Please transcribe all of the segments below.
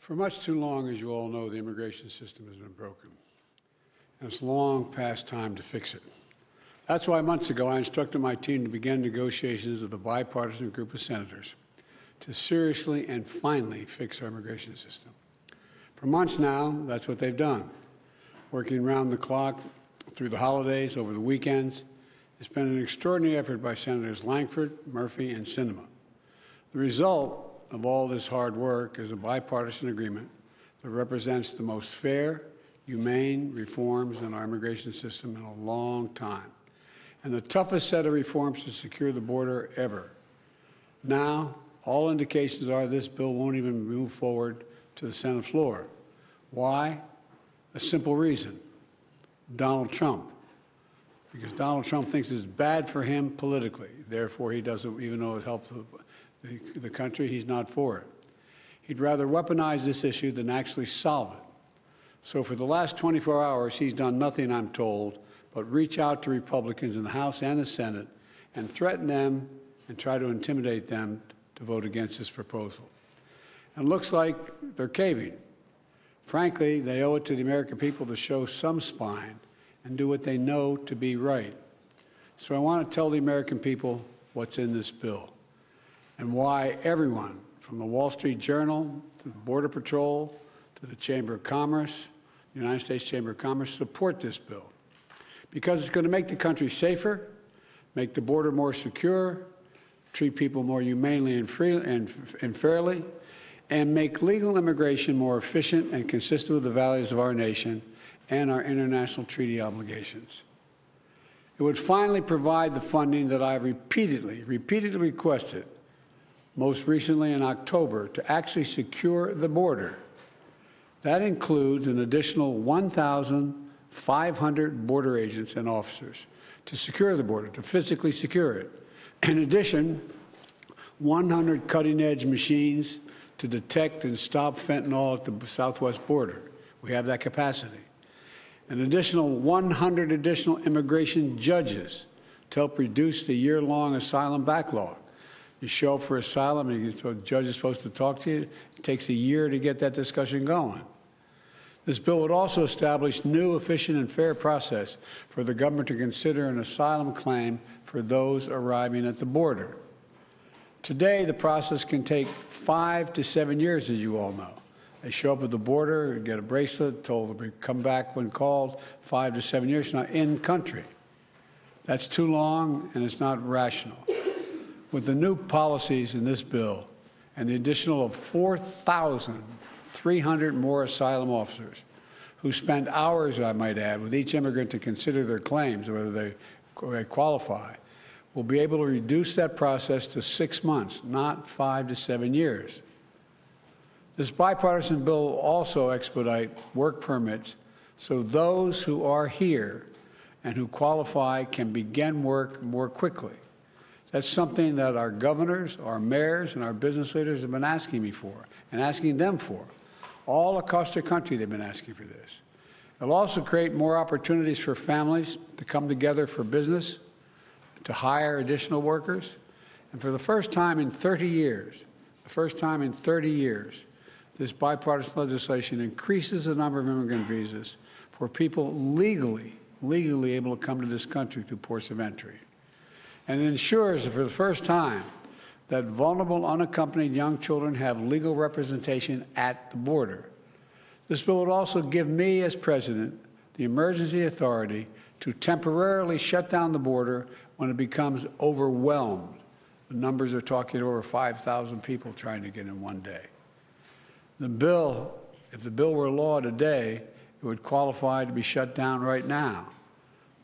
For much too long, as you all know, the immigration system has been broken, and it's long past time to fix it. That's why months ago I instructed my team to begin negotiations with a bipartisan group of senators to seriously and finally fix our immigration system. For months now, that's what they've done, working round the clock through the holidays, over the weekends. It's been an extraordinary effort by Senators Lankford, Murphy, and Sinema. The result of all this hard work is a bipartisan agreement that represents the most fair, humane reforms in our immigration system in a long time, and the toughest set of reforms to secure the border ever. Now, all indications are this bill won't even move forward to the Senate floor. Why? A simple reason: Donald Trump. Because Donald Trump thinks it's bad for him politically. Therefore, he doesn't, even though it helps the country, he's not for it. He'd rather weaponize this issue than actually solve it. So for the last 24 hours, he's done nothing, I'm told, but reach out to Republicans in the House and the Senate and threaten them and try to intimidate them to vote against this proposal. And it looks like they're caving. Frankly, they owe it to the American people to show some spine and do what they know to be right. So I want to tell the American people what's in this bill and why everyone, from the Wall Street Journal to the Border Patrol to the Chamber of Commerce, the United States Chamber of Commerce, support this bill. Because it's going to make the country safer, make the border more secure, treat people more humanely and fairly, and make legal immigration more efficient and consistent with the values of our nation and our international treaty obligations. It would finally provide the funding that I've repeatedly requested, most recently in October, to actually secure the border. That includes an additional 1,500 border agents and officers to secure the border, to physically secure it. In addition, 100 cutting-edge machines to detect and stop fentanyl at the southwest border. We have that capacity. An additional 100 additional immigration judges to help reduce the year-long asylum backlog. You show up for asylum and the judge is supposed to talk to you. It takes a year to get that discussion going. This bill would also establish new, efficient, and fair process for the government to consider an asylum claim for those arriving at the border. Today, the process can take 5 to 7 years, as you all know. They show up at the border, get a bracelet, told to come back when called, 5 to 7 years from now, in country. That's too long, and it's not rational. With the new policies in this bill and the additional of 4,300 more asylum officers who spend hours, I might add, with each immigrant to consider their claims, whether they qualify, we'll be able to reduce that process to 6 months, not 5 to 7 years. This bipartisan bill will also expedite work permits so those who are here and who qualify can begin work more quickly. That's something that our governors, our mayors, and our business leaders have been asking me for and asking them for. All across the country, they've been asking for this. It'll also create more opportunities for families to come together for business, to hire additional workers, and for the first time in 30 years, this bipartisan legislation increases the number of immigrant visas for people legally able to come to this country through ports of entry. And it ensures that for the first time that vulnerable, unaccompanied young children have legal representation at the border. This bill would also give me, as president, the emergency authority to temporarily shut down the border when it becomes overwhelmed. The numbers are talking over 5,000 people trying to get in one day. The bill, if the bill were law today, it would qualify to be shut down right now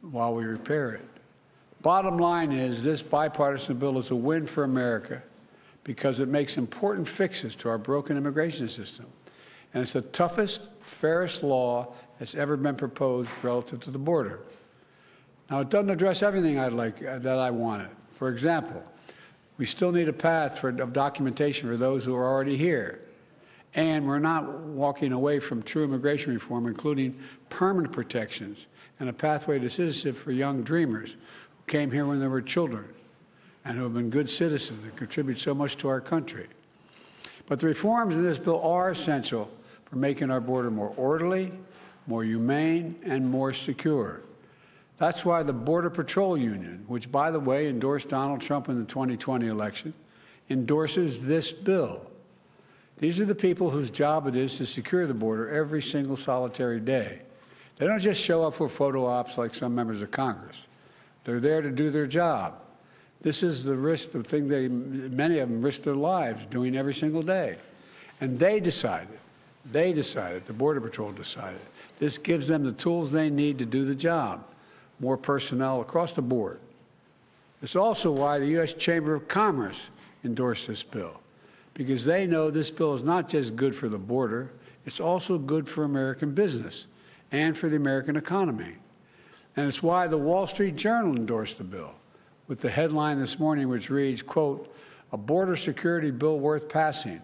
while we repair it. Bottom line is, this bipartisan bill is a win for America because it makes important fixes to our broken immigration system. And it's the toughest, fairest law that's ever been proposed relative to the border. Now, it doesn't address everything that I wanted. For example, we still need a path of documentation for those who are already here. And we're not walking away from true immigration reform, including permanent protections and a pathway to citizenship for young dreamers who came here when they were children and who have been good citizens and contribute so much to our country. But the reforms in this bill are essential for making our border more orderly, more humane, and more secure. That's why the Border Patrol Union, which, by the way, endorsed Donald Trump in the 2020 election, endorses this bill. These are the people whose job it is to secure the border every single solitary day. They don't just show up for photo ops like some members of Congress. They're there to do their job. This is the risk, the thing many of them risk their lives doing every single day. And they decided, the Border Patrol decided, this gives them the tools they need to do the job, more personnel across the board. It's also why the U.S. Chamber of Commerce endorsed this bill, because they know this bill is not just good for the border, it's also good for American business and for the American economy. And it's why the Wall Street Journal endorsed the bill, with the headline this morning which reads, quote, "A border security bill worth passing.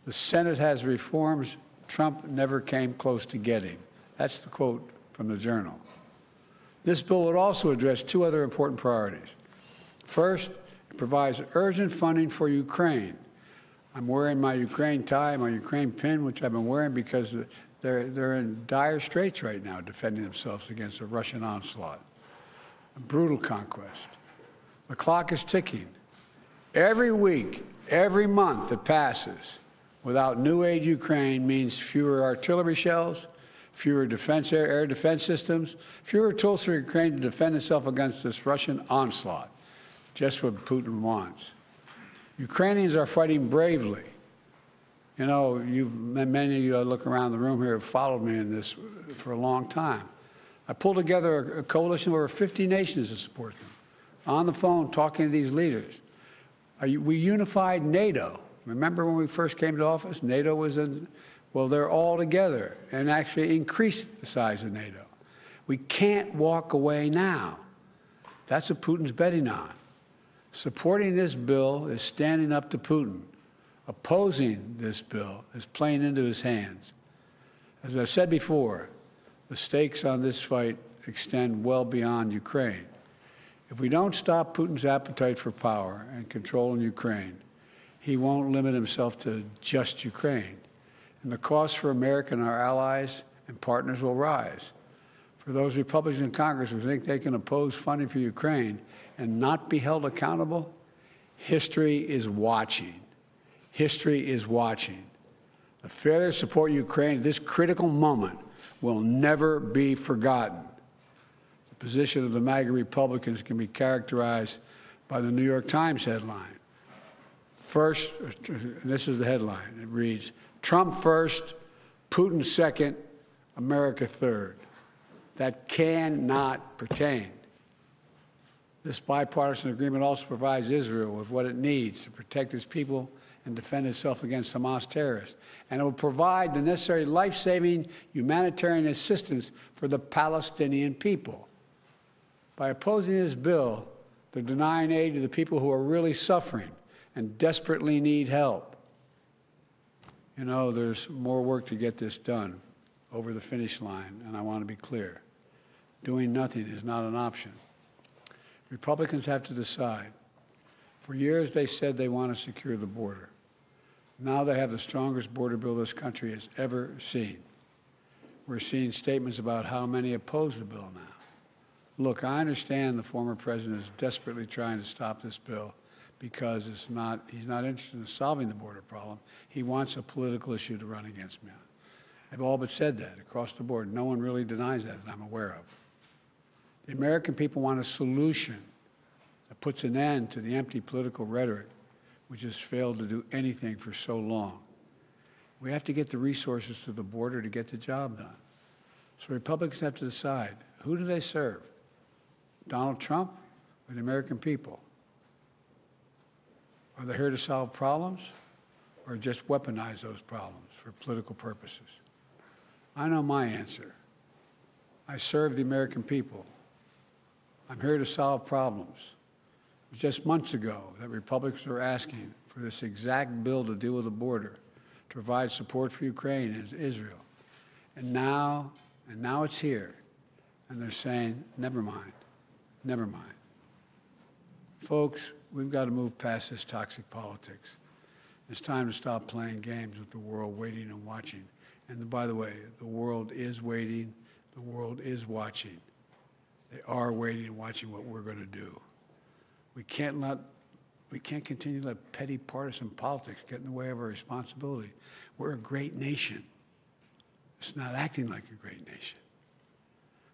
The Senate has reforms Trump never came close to getting." That's the quote from the Journal. This bill would also address two other important priorities. First, it provides urgent funding for Ukraine. I'm wearing my Ukraine tie, my Ukraine pin, which I've been wearing because they're in dire straits right now defending themselves against a Russian onslaught, a brutal conquest. The clock is ticking. Every week, every month that passes without new aid to Ukraine means fewer artillery shells, fewer air defense systems, fewer tools for Ukraine to defend itself against this Russian onslaught, just what Putin wants. Ukrainians are fighting bravely. You know, many of you, I look around the room here, have followed me in this for a long time. I pulled together a coalition of over 50 nations to support them. On the phone, talking to these leaders. We unified NATO. Remember when we first came to office? NATO was well, they're all together and actually increased the size of NATO. We can't walk away now. That's what Putin's betting on. Supporting this bill is standing up to Putin. Opposing this bill is playing into his hands. As I've said before, the stakes on this fight extend well beyond Ukraine. If we don't stop Putin's appetite for power and control in Ukraine, he won't limit himself to just Ukraine. And the cost for America and our allies and partners will rise. For those Republicans in Congress who think they can oppose funding for Ukraine and not be held accountable, history is watching. History is watching. The failure to support Ukraine at this critical moment will never be forgotten. The position of the MAGA Republicans can be characterized by the New York Times headline. First, this is the headline. It reads, "Trump first, Putin second, America third." That cannot pertain. This bipartisan agreement also provides Israel with what it needs to protect its people and defend itself against Hamas terrorists. And it will provide the necessary life-saving humanitarian assistance for the Palestinian people. By opposing this bill, they're denying aid to the people who are really suffering and desperately need help. You know, there's more work to get this done over the finish line, and I want to be clear. Doing nothing is not an option. Republicans have to decide. For years, they said they want to secure the border. Now they have the strongest border bill this country has ever seen. We're seeing statements about how many oppose the bill now. Look, I understand the former president is desperately trying to stop this bill because he's not interested in solving the border problem. He wants a political issue to run against me on. They've all but said that across the board. No one really denies that I'm aware of. The American people want a solution that puts an end to the empty political rhetoric which has failed to do anything for so long. We have to get the resources to the border to get the job done. So Republicans have to decide, who do they serve? Donald Trump or the American people? Are they here to solve problems or just weaponize those problems for political purposes? I know my answer. I serve the American people. I'm here to solve problems. It was just months ago that Republicans were asking for this exact bill to deal with the border, to provide support for Ukraine and Israel. And now it's here. And they're saying, never mind, never mind. Folks, we've got to move past this toxic politics. It's time to stop playing games with the world waiting and watching. And by the way, the world is waiting. The world is watching. They are waiting and watching what we're going to do. We can't continue to let petty partisan politics get in the way of our responsibility. We're a great nation. It's not acting like a great nation.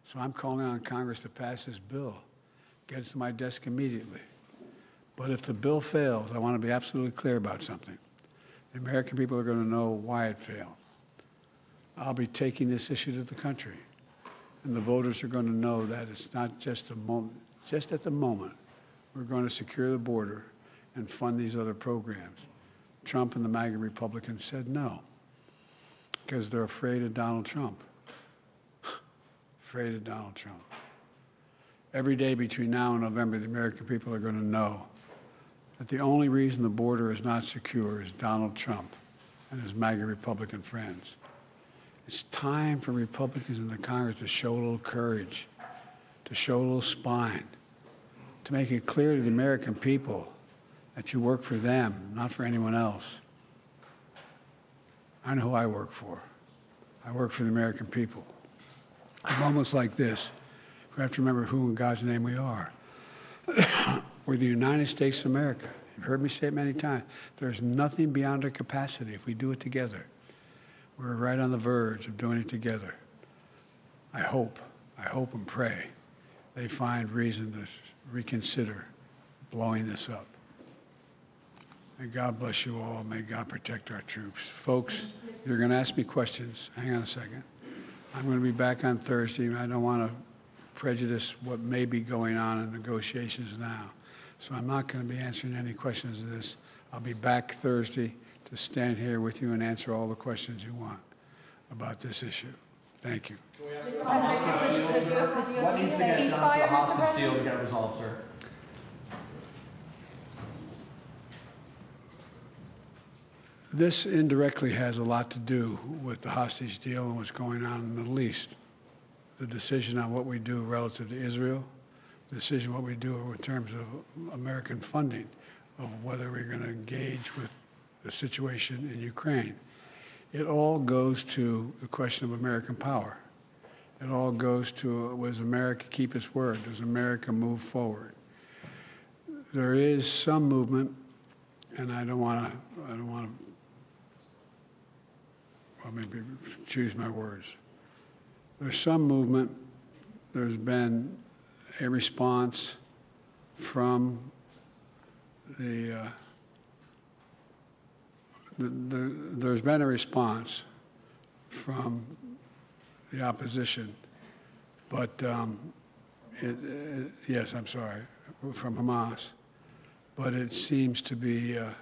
So I'm calling on Congress to pass this bill, get it to my desk immediately. But if the bill fails, I want to be absolutely clear about something. The American people are going to know why it failed. I'll be taking this issue to the country, and the voters are going to know that it's not just a moment, just at the moment, we're going to secure the border and fund these other programs. Trump and the MAGA Republicans said no, because they're afraid of Donald Trump. Afraid of Donald Trump. Every day between now and November, the American people are going to know that the only reason the border is not secure is Donald Trump and his MAGA Republican friends. It's time for Republicans in the Congress to show a little courage, to show a little spine, to make it clear to the American people that you work for them, not for anyone else. I know who I work for. I work for the American people. In moments like this, we have to remember who in God's name we are. We're the United States of America. You've heard me say it many times. There's nothing beyond our capacity if we do it together. We're right on the verge of doing it together. I hope and pray they find reason to reconsider blowing this up. May God bless you all. May God protect our troops. Folks, you're going to ask me questions. Hang on a second. I'm going to be back on Thursday. I don't want to prejudice what may be going on in negotiations now. So I'm not going to be answering any questions of this. I'll be back Thursday to stand here with you and answer all the questions you want about this issue. Thank you. What needs to get done for the hostage deal to get resolved, sir? This indirectly has a lot to do with the hostage deal and what's going on in the Middle East. The decision on what we do relative to Israel, the decision what we do in terms of American funding, of whether we're going to engage with the situation in Ukraine. It all goes to the question of American power. It all goes to, does America keep its word? Does America move forward? There is some movement, and I don't want to, well, maybe choose my words. There's some movement. There's been a response from there's been a response from the opposition, but yes, I'm sorry, from Hamas, but it seems to be a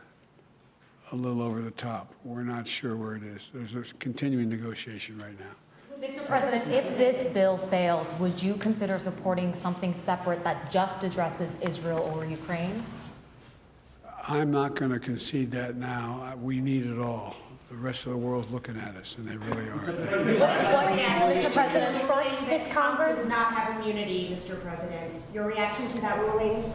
little over the top. We're not sure where it is. There's a continuing negotiation right now. Mr. President, if this bill fails, would you consider supporting something separate that just addresses Israel or Ukraine? I'm not going to concede that now. We need it all. The rest of the world's looking at us, and they really are. Mr. President, Trust this Congress does not have immunity, Mr. President. Your reaction to that ruling?